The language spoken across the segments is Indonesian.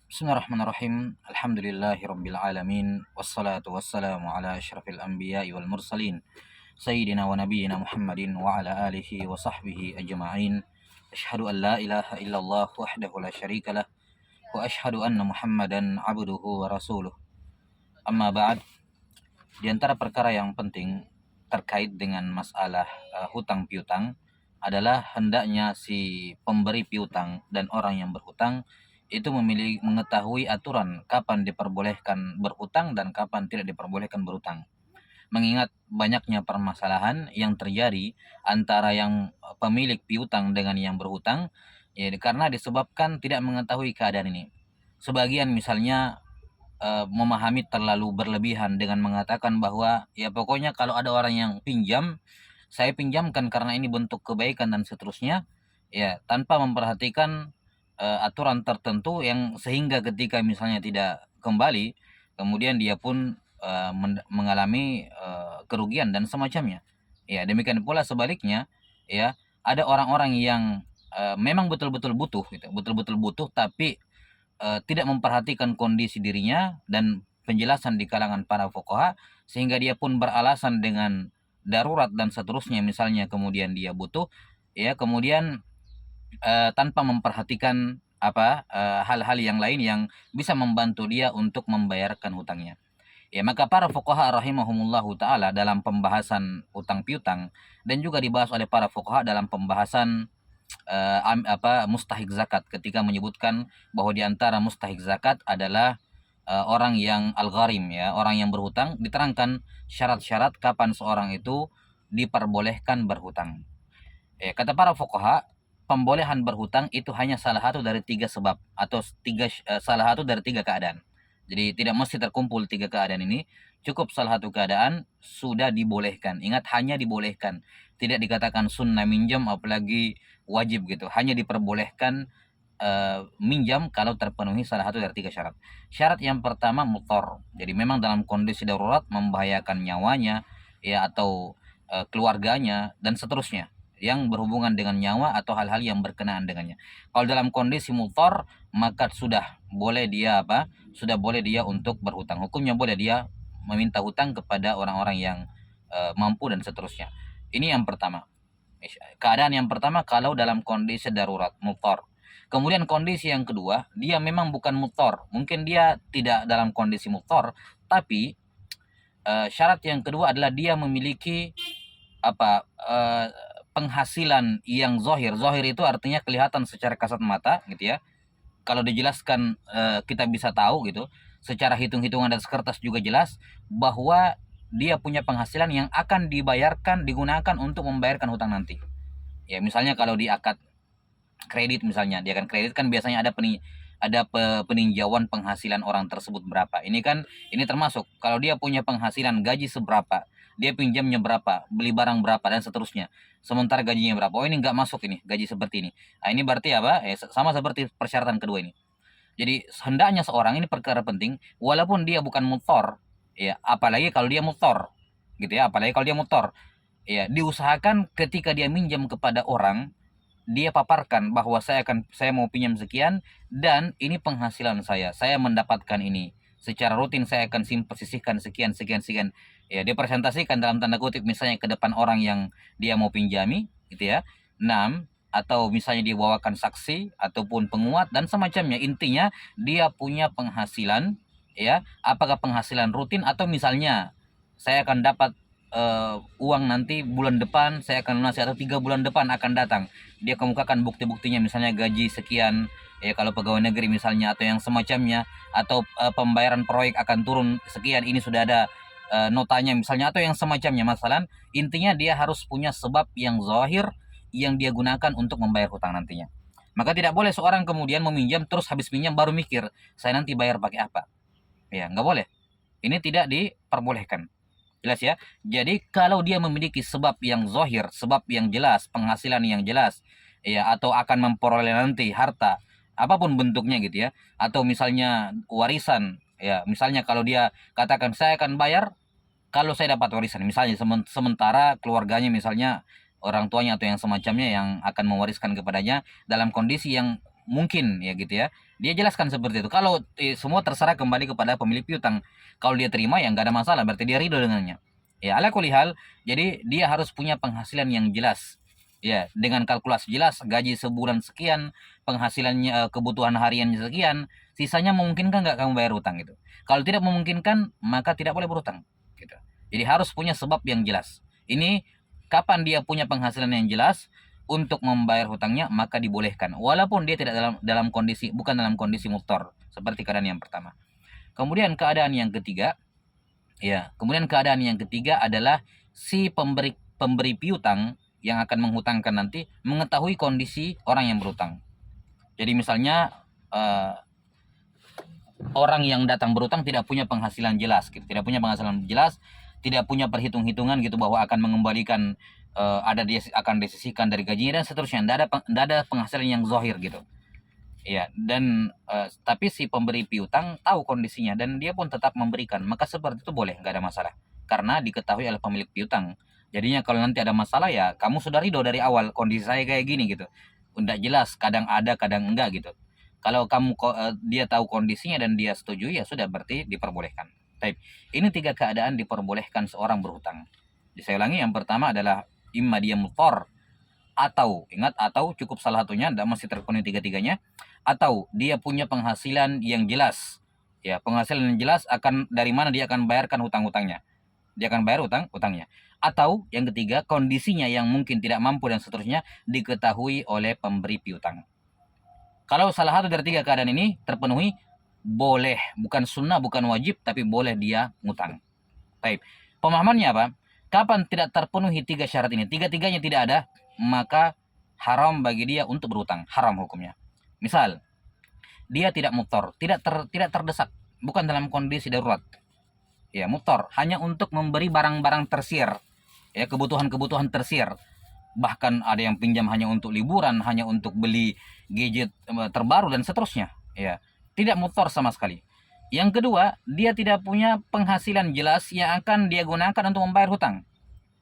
Bismillahirrahmanirrahim. Alhamdulillahirabbil alamin wassalatu wassalamu ala asyrafil anbiya'i wal mursalin sayyidina wa nabiyyina Muhammadin wa ala alihi wa sahbihi ajma'in. Asyhadu an la ilaha illallah wahdahu la syarikalah wa asyhadu anna Muhammadan abduhu wa rasuluh. Amma ba'd, di antara perkara yang penting terkait dengan masalah hutang piutang adalah hendaknya si pemberi piutang dan orang yang berhutang itu mengetahui aturan kapan diperbolehkan berhutang dan kapan tidak diperbolehkan berhutang. Mengingat banyaknya permasalahan yang terjadi antara yang pemilik piutang dengan yang berhutang, ya karena disebabkan tidak mengetahui keadaan ini. Sebagian misalnya memahami terlalu berlebihan dengan mengatakan bahwa ya pokoknya kalau ada orang yang pinjam, saya pinjamkan karena ini bentuk kebaikan dan seterusnya, ya tanpa memperhatikan aturan tertentu yang sehingga ketika misalnya tidak kembali, kemudian dia pun mengalami kerugian dan semacamnya. Ya, demikian pula sebaliknya, ya, ada orang-orang yang memang betul-betul butuh gitu, betul-betul butuh tapi tidak memperhatikan kondisi dirinya dan penjelasan di kalangan para fuqaha sehingga dia pun beralasan dengan darurat dan seterusnya misalnya kemudian dia butuh, ya kemudian tanpa memperhatikan hal-hal yang lain yang bisa membantu dia untuk membayarkan hutangnya. Ya, maka para fuqaha rahimahumullahu taala dalam pembahasan utang piutang dan juga dibahas oleh para fuqaha dalam pembahasan mustahik zakat ketika menyebutkan bahwa di antara mustahik zakat adalah orang yang al-gharim, ya, orang yang berhutang, diterangkan syarat-syarat kapan seorang itu diperbolehkan berhutang. Kata para fuqaha, pembolehan berhutang itu hanya salah satu dari tiga sebab atau salah satu dari tiga keadaan. Jadi tidak mesti terkumpul tiga keadaan ini, cukup salah satu keadaan sudah dibolehkan. Ingat, hanya dibolehkan, tidak dikatakan sunnah minjam apalagi wajib gitu. Hanya diperbolehkan minjam kalau terpenuhi salah satu dari tiga syarat. Syarat yang pertama mutor. Jadi memang dalam kondisi darurat membahayakan nyawanya, ya, atau keluarganya dan seterusnya yang berhubungan dengan nyawa atau hal-hal yang berkenaan dengannya. Kalau dalam kondisi mutor, maka sudah boleh dia Sudah boleh dia untuk berhutang. Hukumnya boleh dia meminta hutang kepada orang-orang yang mampu dan seterusnya. Ini yang pertama. Keadaan yang pertama kalau dalam kondisi darurat, mutor. Kemudian kondisi yang kedua, dia memang bukan mutor. Mungkin dia tidak dalam kondisi mutor, tapi syarat yang kedua adalah dia memiliki apa uh, penghasilan yang zohir. Zohir itu artinya kelihatan secara kasat mata gitu ya. Kalau dijelaskan kita bisa tahu gitu. Secara hitung-hitungan dan kertas juga jelas bahwa dia punya penghasilan yang akan digunakan untuk membayarkan hutang nanti. Ya misalnya kalau di akad kredit misalnya, dia kan kredit kan biasanya ada peninjauan penghasilan orang tersebut berapa. Ini termasuk kalau dia punya penghasilan gaji seberapa, dia pinjamnya berapa, beli barang berapa dan seterusnya. Sementara gajinya berapa? Oh, ini nggak masuk ini gaji seperti ini. Nah, ini berarti apa? Sama seperti persyaratan kedua ini. Jadi hendaknya seorang ini perkara penting, walaupun dia bukan mutor, ya apalagi kalau dia mutor, gitu ya, apalagi kalau dia mutor, ya diusahakan ketika dia minjam kepada orang dia paparkan bahwa saya mau pinjam sekian dan ini penghasilan saya mendapatkan ini secara rutin, saya akan sisihkan sekian sekian sekian, ya dia presentasikan dalam tanda kutip misalnya ke depan orang yang dia mau pinjami gitu ya. 6, atau misalnya dia bawakan saksi ataupun penguat dan semacamnya, intinya dia punya penghasilan, ya apakah penghasilan rutin atau misalnya saya akan dapat uang nanti bulan depan, saya akan lunasi atau 3 bulan depan akan datang, dia kemukakan bukti-buktinya misalnya gaji sekian, ya kalau pegawai negeri misalnya atau yang semacamnya, atau pembayaran proyek akan turun sekian, ini sudah ada notanya misalnya atau yang semacamnya. Masalah intinya dia harus punya sebab yang zahir yang dia gunakan untuk membayar hutang nantinya. Maka tidak boleh seorang kemudian meminjam terus habis pinjam baru mikir saya nanti bayar pakai apa. Ya nggak boleh, ini tidak diperbolehkan. Jelas ya. Jadi kalau dia memiliki sebab yang zahir, sebab yang jelas, penghasilan yang jelas, ya atau akan memperoleh nanti harta apapun bentuknya gitu ya, atau misalnya warisan, ya misalnya kalau dia katakan saya akan bayar kalau saya dapat warisan, misalnya sementara keluarganya misalnya orang tuanya atau yang semacamnya yang akan mewariskan kepadanya dalam kondisi yang mungkin ya gitu ya. Dia jelaskan seperti itu. Kalau semua terserah kembali kepada pemilik piutang. Kalau dia terima ya nggak ada masalah, berarti dia ridho dengannya. Ya, ala kulli hal, jadi dia harus punya penghasilan yang jelas. Ya, dengan kalkulasi jelas, gaji sebulan sekian, penghasilannya kebutuhan hariannya sekian, sisanya memungkinkan nggak kamu bayar utang gitu. Kalau tidak memungkinkan, maka tidak boleh berutang gitu. Jadi harus punya sebab yang jelas. Ini kapan dia punya penghasilan yang jelas untuk membayar hutangnya, maka dibolehkan walaupun dia tidak dalam kondisi, bukan dalam kondisi muftar seperti keadaan yang pertama. Kemudian keadaan yang ketiga, kemudian keadaan yang ketiga adalah si pemberi piutang yang akan menghutangkan nanti mengetahui kondisi orang yang berutang. Jadi misalnya orang yang datang berutang tidak punya penghasilan jelas gitu, tidak punya penghasilan jelas, tidak punya perhitung-hitungan gitu bahwa akan mengembalikan, dia akan disisihkan dari gajinya dan seterusnya. Tidak ada penghasilan yang zahir gitu. Ya, dan tapi si pemberi piutang tahu kondisinya dan dia pun tetap memberikan, maka seperti itu boleh, nggak ada masalah. Karena diketahui oleh pemilik piutang. Jadinya kalau nanti ada masalah ya kamu sudah ridho dari awal, kondisi saya kayak gini gitu. Udah jelas, kadang ada, kadang enggak gitu. Kalau dia tahu kondisinya dan dia setuju ya sudah, berarti diperbolehkan. Baik. Ini 3 keadaan diperbolehkan seorang berhutang. Saya ulangi, yang pertama adalah imma dia mutor, atau ingat, atau cukup salah satunya, tidak mesti terpenuhi tiga-tiganya, atau dia punya penghasilan yang jelas. Ya, penghasilan yang jelas akan dari mana dia akan bayarkan hutang-hutangnya. Dia akan bayar hutang-hutangnya. Atau yang ketiga, kondisinya yang mungkin tidak mampu dan seterusnya diketahui oleh pemberi piutang. Kalau salah satu dari 3 keadaan ini terpenuhi, boleh, bukan sunnah, bukan wajib, tapi boleh dia ngutang. Baik. Pemahamannya apa? Kapan tidak terpenuhi 3 syarat ini? Tiga-tiganya tidak ada, maka haram bagi dia untuk berhutang. Haram hukumnya. Misal, dia tidak mutor, tidak terdesak, bukan dalam kondisi darurat. Ya, mutor hanya untuk memberi barang-barang tersier. Ya, kebutuhan-kebutuhan tersier. Bahkan ada yang pinjam hanya untuk liburan, hanya untuk beli gadget terbaru dan seterusnya. Ya, tidak mutor sama sekali. Yang kedua, dia tidak punya penghasilan jelas yang akan dia gunakan untuk membayar hutang.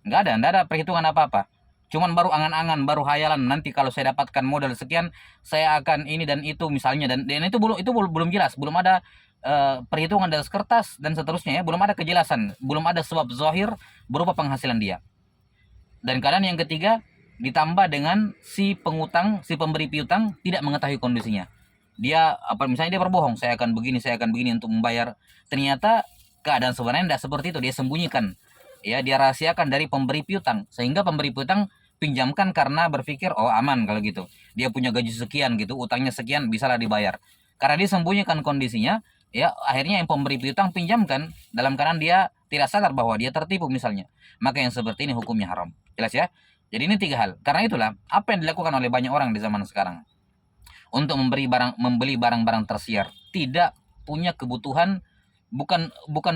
Nggak ada perhitungan apa-apa. Cuman baru angan-angan, baru hayalan, nanti kalau saya dapatkan modal sekian, saya akan ini dan itu misalnya, dan itu belum jelas, belum ada perhitungan di atas kertas dan seterusnya ya, belum ada kejelasan, belum ada sebab zahir berupa penghasilan dia. Dan keadaan yang ketiga, ditambah dengan si pemberi piutang tidak mengetahui kondisinya. Dia misalnya dia berbohong, saya akan begini untuk membayar. Ternyata keadaan sebenarnya tidak seperti itu, dia sembunyikan. Ya, dia rahasiakan dari pemberi piutang, sehingga pemberi piutang pinjamkan karena berpikir oh aman kalau gitu. Dia punya gaji sekian gitu, utangnya sekian, bisalah dibayar. Karena dia sembunyikan kondisinya, ya akhirnya yang pemberi piutang pinjamkan dalam keadaan dia tidak sadar bahwa dia tertipu misalnya. Maka yang seperti ini hukumnya haram. Jelas ya? Jadi ini 3 hal. Karena itulah apa yang dilakukan oleh banyak orang di zaman sekarang untuk membeli barang-barang tersier, tidak punya kebutuhan, bukan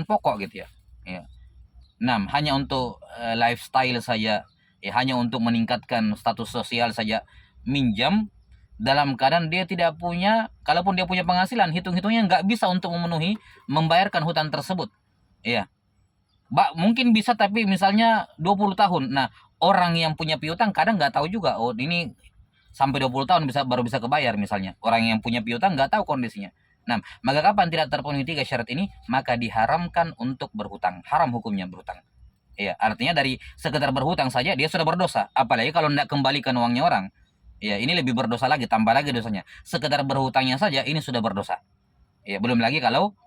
pokok gitu ya. Ya. 6, hanya untuk lifestyle saja, ya, hanya untuk meningkatkan status sosial saja, minjam dalam keadaan dia tidak punya, kalaupun dia punya penghasilan, hitung-hitungnya nggak bisa untuk membayarkan hutang tersebut. Ya. Mungkin bisa, tapi misalnya 20 tahun. Nah, orang yang punya piutang kadang nggak tahu juga, oh ini sampai 20 tahun baru bisa kebayar misalnya. Orang yang punya piutang nggak tahu kondisinya. Nah, maka kapan tidak terpenuhi 3 syarat ini, maka diharamkan untuk berhutang. Haram hukumnya berhutang. Ya, artinya dari sekedar berhutang saja dia sudah berdosa. Apalagi kalau tidak kembalikan uangnya orang. Ya, ini lebih berdosa lagi, tambah lagi dosanya. Sekedar berhutangnya saja ini sudah berdosa. Ya, belum lagi kalau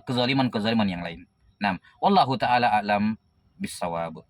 kezaliman yang lain. Nah, wallahu taala alam bisawab.